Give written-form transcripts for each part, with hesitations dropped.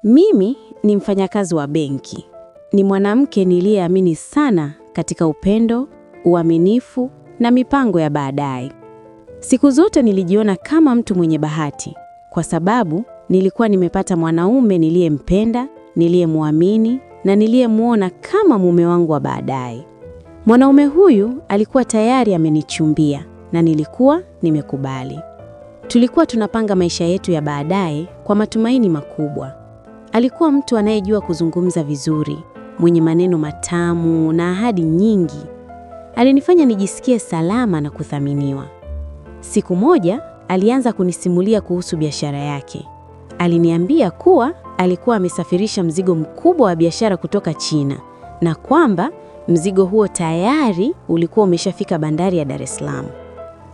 Mimi ni mfanyakazi wa benki. Ni mwanamke niliyeamini sana katika upendo, uaminifu na mipango ya baadaye. Siku zote nilijiona kama mtu mwenye bahati kwa sababu nilikuwa nimepata mwanaume niliyempenda, niliyemwamini na niliyemuona kama mume wangu wa baadaye. Mwanaume huyu alikuwa tayari amenichumbia na nilikuwa nimekubali. Tulikuwa tunapanga maisha yetu ya baadaye kwa matumaini makubwa. Alikuwa mtu anayejua kuzungumza vizuri, mwenye maneno matamu na ahadi nyingi. Alinifanya nijisikie salama na kuthaminiwa. Siku moja, alianza kunisimulia kuhusu biashara yake. Aliniambia kuwa alikuwa amesafirisha mzigo mkubwa wa biashara kutoka China na kwamba mzigo huo tayari ulikuwa umeshafika bandari ya Dar es Salaam.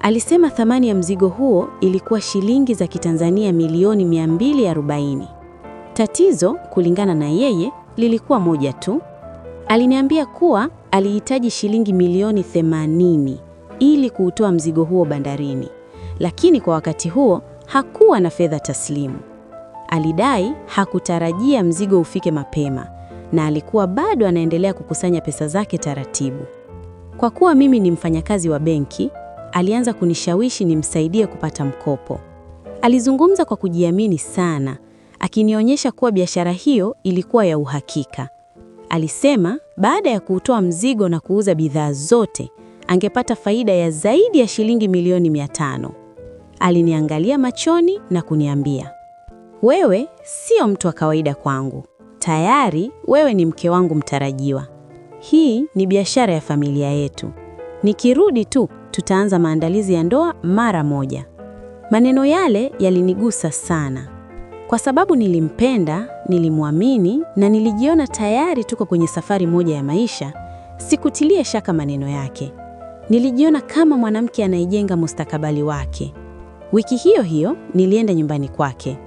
Alisema thamani ya mzigo huo ilikuwa shilingi za Kitanzania milioni 240. Tatizo, kulingana na yeye, lilikuwa moja tu. Aliniambia kuwa alihitaji shilingi milioni 80 ili kuutoa mzigo huo bandarini, lakini kwa wakati huo hakuwa na fedha taslimu. Alidai hakutarajia mzigo ufike mapema na alikuwa bado anaendelea kukusanya pesa zake taratibu. Kwa kuwa mimi ni mfanyakazi wa benki, alianza kunishawishi nimsaidie kupata mkopo. Alizungumza kwa kujiamini sana, akinionyesha kuwa biashara hiyo ilikuwa ya uhakika. Alisema baada ya kuutoa mzigo na kuuza bidhaa zote, angepata faida ya zaidi ya shilingi milioni 500. Aliniangalia machoni na kuniambia, "Wewe sio mtu wa kawaida kwangu. Tayari wewe ni mke wangu mtarajiwa. Hii ni biashara ya familia yetu. Nikirudi tu tutaanza maandalizi ya ndoa mara moja." Maneno yale yalinigusa sana. Kwa sababu nilimpenda, nilimwamini na nilijiona tayari tuko kwenye safari moja ya maisha, sikutilia shaka maneno yake. Nilijiona kama mwanamke anayejenga mustakabali wake. Wiki hiyo hiyo nilienda nyumbani kwake.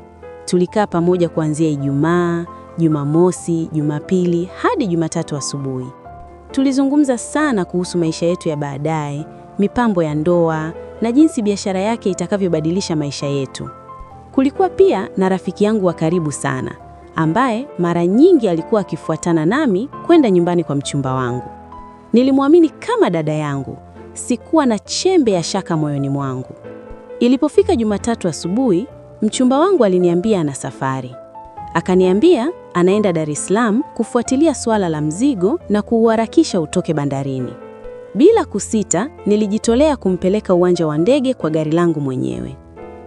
Tulikaa pamoja kuanzia Ijumaa, Jumamosi, Jumapili hadi Jumatatu asubuhi. Tulizungumza sana kuhusu maisha yetu ya baadaye, mipango ya ndoa na jinsi biashara yake itakavyobadilisha maisha yetu. Kulikuwa pia na rafiki yangu wa karibu sana, ambaye mara nyingi alikuwa akifuatana nami kwenda nyumbani kwa mchumba wangu. Nilimwamini kama dada yangu, sikuwa na chembe ya shaka moyoni mwangu. Ilipofika Jumatatu asubuhi, mchumba wangu aliniambia ana safari. Akaniambia anaenda Dar es Salaam kufuatilia swala la mzigo na kuuharakisha utoke bandarini. Bila kusita, nilijitolea kumpeleka uwanja wa ndege kwa gari langu mwenyewe.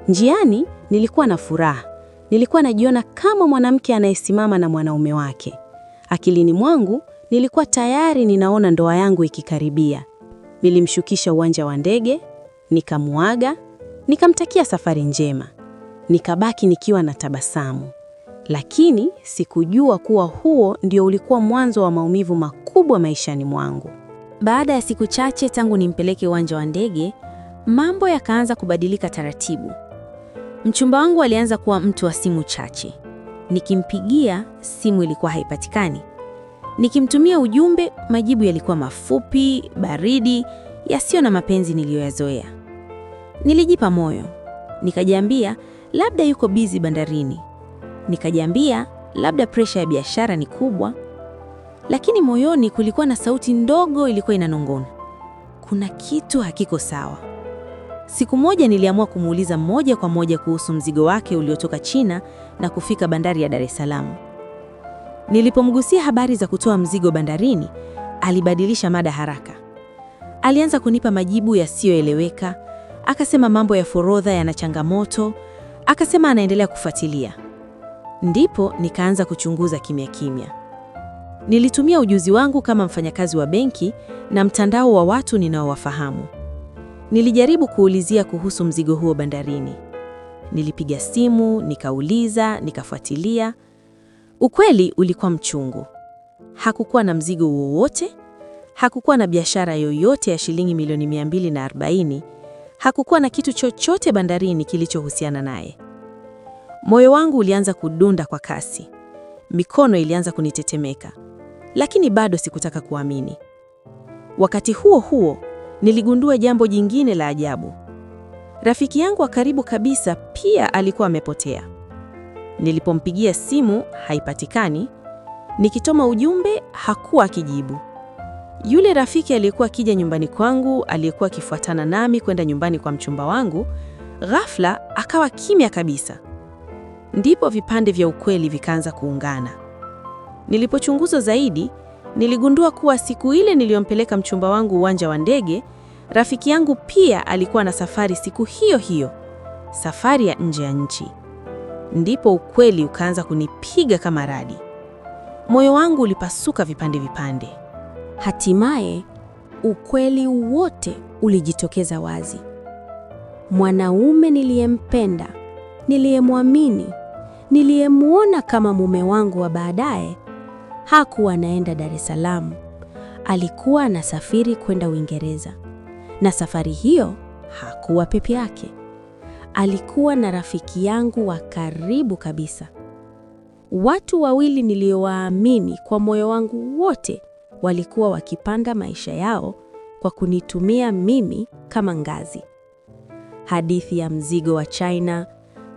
Njiani, nilikuwa na furaha. Nilikuwa najiona kama mwanamke anayesimama na mwanaume wake. Akilini mwangu, nilikuwa tayari ninaona ndoa yangu ikikaribia. Nilimshukisha uwanja wa ndege, nikamuaga, nikamtakia safari njema. Nikabaki nikiwa na tabasamu. Lakini sikujua kuwa huo ndio ulikuwa mwanzo wa maumivu makubwa maishani mwangu. Baada ya siku chache tangu nimpeleke uwanja wa ndege, mambo yakaanza kubadilika taratibu. Mchumba wangu alianza kuwa mtu wa simu chache. Nikimpigia, simu ilikuwa haipatikani. Nikimtumia ujumbe, majibu yalikuwa mafupi, baridi, yasiyo na mapenzi niliyoyazoea. Nilijipa moyo. Nikajiambia, labda yuko busy bandarini. Nikajiambia, labda pressure ya biashara ni kubwa. Lakini moyoni kulikuwa na sauti ndogo ilikuwa inanong'ona. Kuna kitu hakiko sawa. Siku moja niliamua kumuuliza moja kwa moja kuhusu mzigo wake uliotoka China na kufika bandari ya Dar es Salaam. Nilipomgusia habari za kutoa mzigo bandarini, alibadilisha mada haraka. Alianza kunipa majibu yasiyoeleweka, akasema mambo ya forodha yana changamoto, akasema anaendelea kufuatilia. Ndipo nikaanza kuchunguza kimya kimya. Nilitumia ujuzi wangu kama mfanyakazi wa benki na mtandao wa watu ninaowafahamu. Nilijaribu kuulizia kuhusu mzigo huo bandarini. Nilipiga simu, nikauliza, nikafuatilia. Ukweli ulikuwa mchungu. Hakukuwa na mzigo wowote, hakukuwa na biashara yoyote ya shilingi milioni 240, hakukuwa na kitu chochote bandarini kilichohusiana naye. Moyo wangu ulianza kudunda kwa kasi. Mikono ilianza kunitetemeka. Lakini bado sikutaka kuamini. Wakati huo huo, niligundua jambo jingine la ajabu. Rafiki yangu wa karibu kabisa pia alikuwa amepotea. Nilipompigia simu haipatikani, nikituma ujumbe hakuwa akijibu. Yule rafiki aliyekuwa akija nyumbani kwangu, aliyekuwa akifuatana nami kwenda nyumbani kwa mchumba wangu, ghafla akawa kimya kabisa. Ndipo vipande vya ukweli vikaanza kuungana. Nilipochunguza zaidi, niligundua kuwa siku ile niliyompeleka mchumba wangu uwanja wa ndege, rafiki yangu pia alikuwa na safari siku hiyo hiyo, safari ya nje ya nchi. Ndipo ukweli ukaanza kunipiga kama radi. Moyo wangu ulipasuka vipande vipande. Hatimaye ukweli wote ulijitokeza wazi. Mwanaume niliyempenda, niliyemwamini, niliyemwona kama mume wangu wa baadaye, hakuwa anaenda Dar es Salaam. Alikuwa anasafiri kwenda Uingereza. Na safari hiyo hakuwa peke yake. Alikuwa na rafiki yangu wa karibu kabisa. Watu wawili niliowaamini kwa moyo wangu wote walikuwa wakipanga maisha yao kwa kunitumia mimi kama ngazi. Hadithi ya mzigo wa China,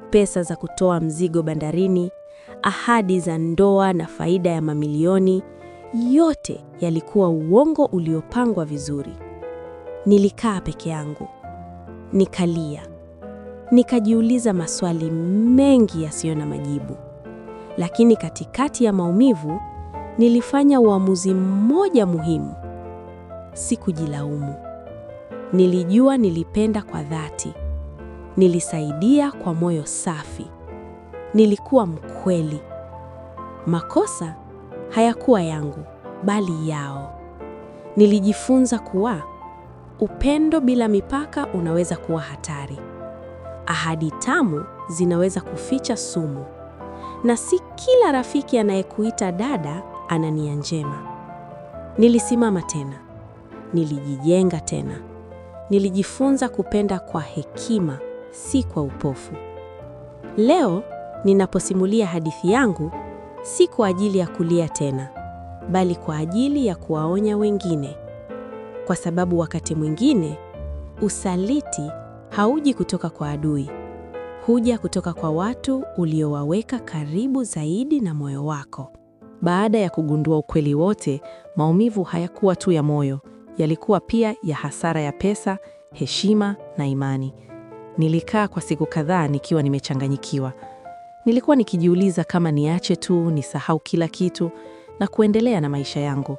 pesa za kutoa mzigo bandarini, ahadi za ndoa na faida ya mamilioni, yote yalikuwa uongo uliopangwa vizuri. Nilikaa peke yangu, nikalia, nikajiuliza maswali mengi yasiyo na majibu. Lakini katikati ya maumivu, nilifanya uamuzi mmoja muhimu. Sikujilaumu. Nilijua nilipenda kwa dhati. Nilisaidia kwa moyo safi. Nilikuwa mkweli. Makosa hayakuwa yangu, bali yao. Nilijifunza kuwa upendo bila mipaka unaweza kuwa hatari. Ahadi tamu zinaweza kuficha sumu. Na si kila rafiki anayekuita dada ana nia njema. Nilisimama tena. Nilijijenga tena. Nilijifunza kupenda kwa hekima, si kwa upofu. Leo ninaposimulia hadithi yangu, si kwa ajili ya kulia tena, bali kwa ajili ya kuwaonya wengine. Kwa sababu wakati mwingine, usaliti hauji kutoka kwa adui. Huja kutoka kwa watu uliowaweka karibu zaidi na moyo wako. Baada ya kugundua ukweli wote, maumivu hayakuwa tu ya moyo, yalikuwa pia ya hasara ya pesa, heshima na imani. Nilikaa kwa siku kadhaa nikiwa nimechanganyikiwa. Nilikuwa nikijiuliza kama niache tu, nisahau kila kitu na kuendelea na maisha yangu.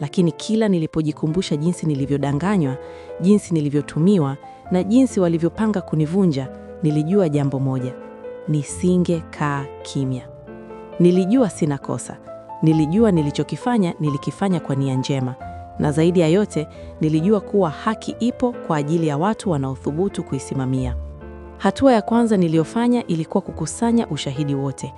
Lakini kila nilipojikumbusha jinsi nilivyodanganywa, jinsi nilivyotumiwa na jinsi walivyopanga kunivunja, nilijua jambo moja: nisingekaa kimya. Nilijua sina kosa. Nilijua nilichokifanya nilikifanya kwa nia njema. Na zaidi ya yote, nilijua kuwa haki ipo kwa ajili ya watu wanaothubutu kuisimamia. Hatua ya kwanza niliyofanya ilikuwa kukusanya ushahidi wote.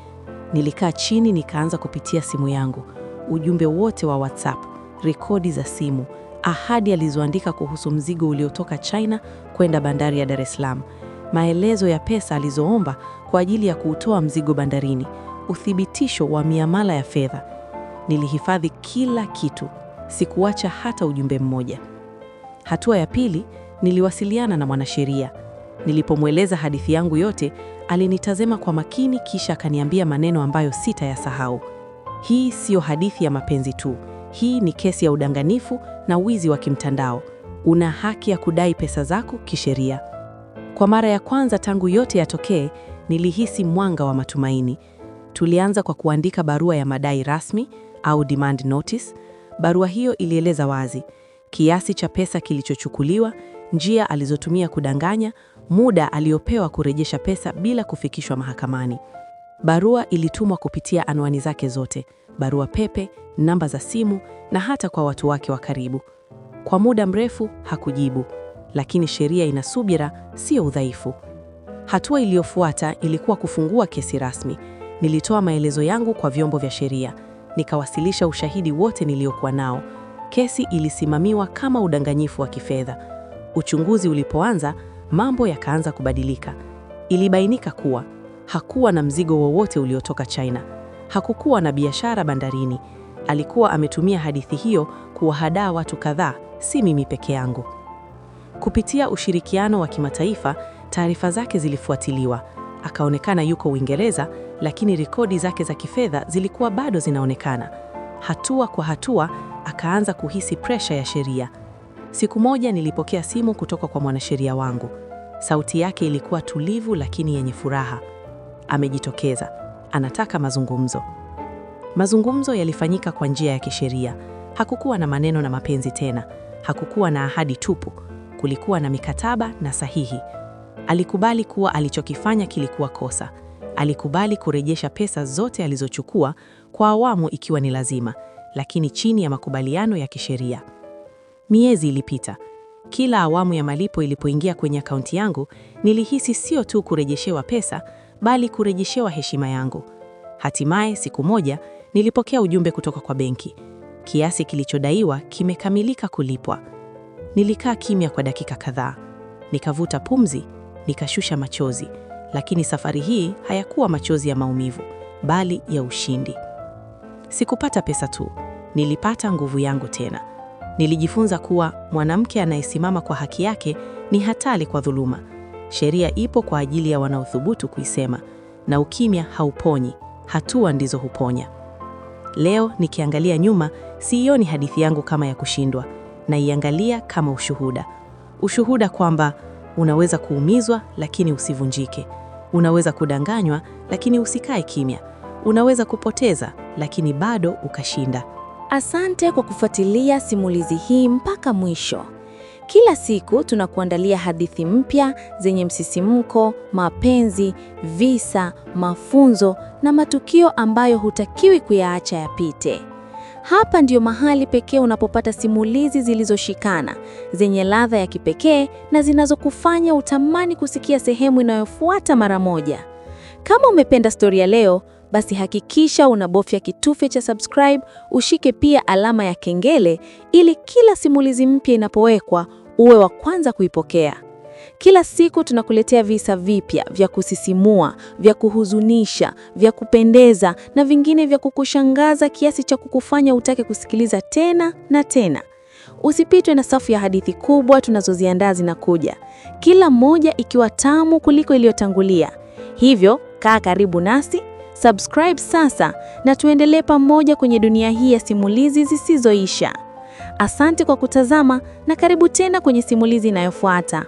Nilikaa chini nikaanza kupitia simu yangu, ujumbe wote wa WhatsApp, rekodi za simu, ahadi alizoandika kuhusu mzigo uliotoka China kwenda bandari ya Dar es Salaam, maelezo ya pesa alizoomba kwa ajili ya kuutoa mzigo bandarini, uthibitisho wa miamala ya fedha. Nilihifadhi kila kitu, sikuacha hata ujumbe mmoja. Hatua ya pili, niliwasiliana na mwanasheria. Nilipomweleza hadithi yangu yote, alinitazama kwa makini kisha akaniambia maneno ambayo sitayasahau. Hii sio hadithi ya mapenzi tu. Hii ni kesi ya udanganifu na wizi wa kimtandao. Una haki ya kudai pesa zako kisheria. Kwa mara ya kwanza tangu yote yatokee, nilihisi mwanga wa matumaini. Tulianza kwa kuandika barua ya madai rasmi au demand notice. Barua hiyo ilieleza wazi kiasi cha pesa kilichochukuliwa, njia alizotumia kudanganya, muda aliopewa kurejesha pesa bila kufikishwa mahakamani. Barua ilitumwa kupitia anwani zake zote, barua pepe, namba za simu na hata kwa watu wake wa karibu. Kwa muda mrefu hakujibu, lakini sheria ina subira, sio udhaifu. Hatua iliyofuata ilikuwa kufungua kesi rasmi. Nilitoa maelezo yangu kwa vyombo vya sheria. Nikawasilisha ushahidi wote niliokuwa nao. Kesi ilisimamiwa kama udanganyifu wa kifedha. Uchunguzi ulipoanza, mambo yakaanza kubadilika. Ilibainika kuwa hakuwa na mzigo wowote uliotoka China. Hakukuwa na biashara bandarini. Alikuwa ametumia hadithi hiyo kuwahadaa watu kadhaa, si mimi peke yangu. Kupitia ushirikiano wa kimataifa, taarifa zake zilifuatiliwa. Akaonekana yuko Uingereza lakini rekodi zake za kifedha zilikuwa bado zinaonekana. Hatua kwa hatua akaanza kuhisi presha ya sheria. Siku moja nilipokea simu kutoka kwa mwanasheria wangu. Sauti yake ilikuwa tulivu lakini yenye furaha. Amejitokeza, anataka mazungumzo. Mazungumzo yalifanyika kwa njia ya kisheria. Hakukuwa na maneno na mapenzi tena. Hakukuwa na ahadi tupu. Kulikuwa na mikataba na sahihi. Alikubali kuwa alichokifanya kilikuwa kosa. Alikubali kurejesha pesa zote alizochukua kwa awamu ikiwa ni lazima, lakini chini ya makubaliano ya kisheria. Miezi ilipita. Kila awamu ya malipo ilipoingia kwenye akaunti yangu, nilihisi sio tu kurejeshewa pesa, bali kurejeshewa heshima yangu. Hatimaye siku moja nilipokea ujumbe kutoka kwa benki. Kiasi kilichodaiwa kimekamilika kulipwa. Nilikaa kimya kwa dakika kadhaa. Nikavuta pumzi, nikashusha machozi, lakini safari hii hayakuwa machozi ya maumivu, bali ya ushindi. Sikupata pesa tu, nilipata nguvu yangu tena. Nilijifunza kuwa mwanamke anayesimama kwa haki yake ni hatari kwa dhuluma. Sheria ipo kwa ajili ya wanaothubutu kuisema, na ukimya hauponyi, hatua ndizo huponya. Leo nikiangalia nyuma, sioni hadithi yangu kama ya kushindwa, naiangalia kama ushuhuda. Ushuhuda kwamba unaweza kuumizwa lakini usivunjike. Unaweza kudanganywa lakini usikae kimya. Unaweza kupoteza lakini bado ukashinda. Asante kwa kufuatilia simulizi hii mpaka mwisho. Kila siku tunakuandalia hadithi mpya zenye msisimko, mapenzi, visa, mafunzo na matukio ambayo hutakiwi kuyaacha yapite. Hapa ndio mahali pekee unapopata simulizi zilizoshikana, zenye ladha ya kipekee na zinazokufanya utamani kusikia sehemu inayofuata mara moja. Kama umependa stori ya leo, basi hakikisha unabofya kitufe cha subscribe, ushike pia alama ya kengele ili kila simulizi mpya inapowekwa uwe wa kwanza kuipokea. Kila siku tunakuletea visa vipya vya kusisimua, vya kuhuzunisha, vya kupendeza na vingine vya kukushangaza kiasi cha kukufanya utake kusikiliza tena na tena. Usipitwe na safu ya hadithi kubwa tunazoziandaa zinakuja, kila moja ikiwa tamu kuliko iliyotangulia. Hivyo, kaa karibu nasi, subscribe sasa na tuendelee pamoja kwenye dunia hii ya simulizi zisizoisha. Asante kwa kutazama na karibu tena kwenye simulizi inayofuata.